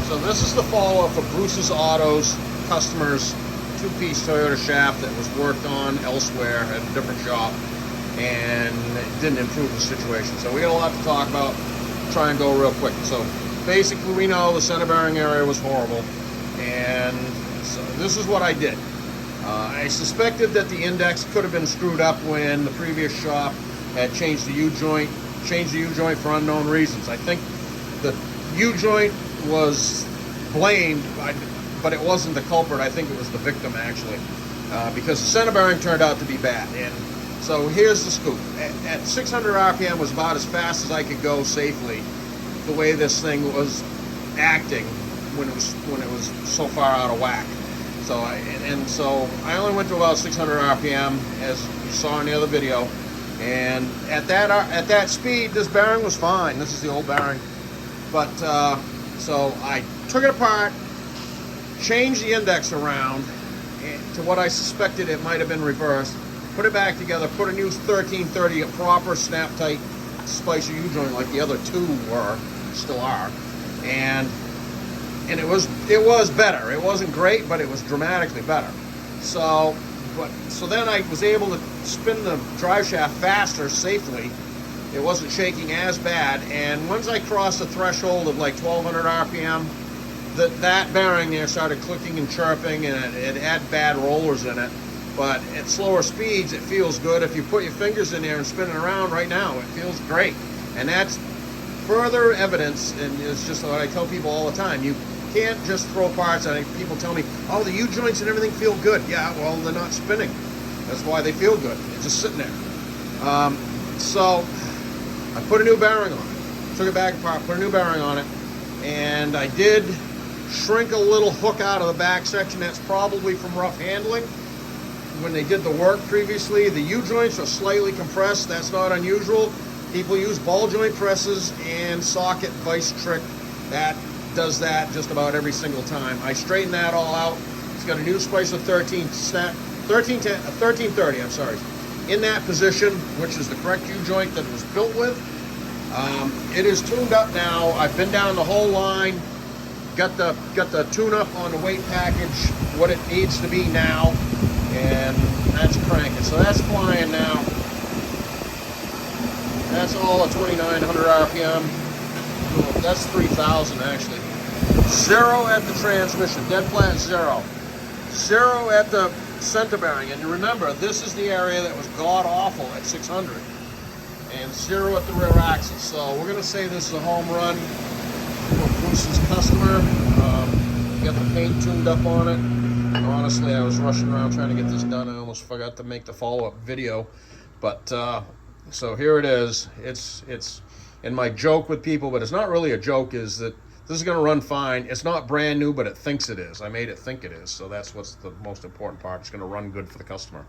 So this is the follow-up for Bruce's Auto's customer's two-piece Toyota shaft that was worked on elsewhere at a different shop, and it didn't improve the situation. So we got a lot to talk about. Try and go real quick. So basically, we know the center bearing area was horrible, and so this is what I did. I suspected that the index could have been screwed up when the previous shop had changed the U-joint for unknown reasons. I think the U-joint was blamed, but it wasn't the culprit. I think it was the victim, actually, because the center bearing turned out to be bad. And so here's the scoop. At 600 RPM was about as fast as I could go safely, the way this thing was acting when it was so far out of whack. So I only went to about 600 RPM, as you saw in the other video, and at that speed, this bearing was fine. This is the old bearing, but so I took it apart, changed the index around to what I suspected it might have been reversed, put it back together, put a new 1330, a proper snap-tight splicer U-joint like the other two were, still are, and it was better. It wasn't great, but it was dramatically better. So then I was able to spin the drive shaft faster, safely. It wasn't shaking as bad, and once I crossed the threshold of like 1200 RPM, that bearing there started clicking and chirping, and it had bad rollers in it. But at slower speeds, it feels good. If you put your fingers in there and spin it around right now, it feels great. And that's further evidence, and it's just what I tell people all the time. You can't just throw parts. I think people tell me, oh, the U-joints and everything feel good. Yeah, well, they're not spinning. That's why they feel good. They're just sitting there. So I put a new bearing on it. Took it back apart, put a new bearing on it, and I did shrink a little hook out of the back section. That's probably from rough handling. When they did the work previously, the U-joints are slightly compressed. That's not unusual. People use ball joint presses and socket vice trick. That does that just about every single time. I straightened that all out. It's got a new splicer 1330, I'm sorry, in that position, which is the correct U-joint that it was built with. It is tuned up now. I've been down the whole line, got the tune-up on the weight package, what it needs to be now, and that's cranking. So that's flying now. That's all at 2900 RPM. That's 3000 actually. 0 at the transmission, dead flat 0. 0 at the center bearing. And you remember, this is the area that was god-awful at 600. And 0 at the rear axle. So we're going to say this is a home run for Bruce's customer. Got the paint tuned up on it. Honestly, I was rushing around trying to get this done. I almost forgot to make the follow-up video. But so here it is. It's and my joke with people, but it's not really a joke, is that this is going to run fine. It's not brand new, but it thinks it is. I made it think it is. So that's what's the most important part. It's going to run good for the customer.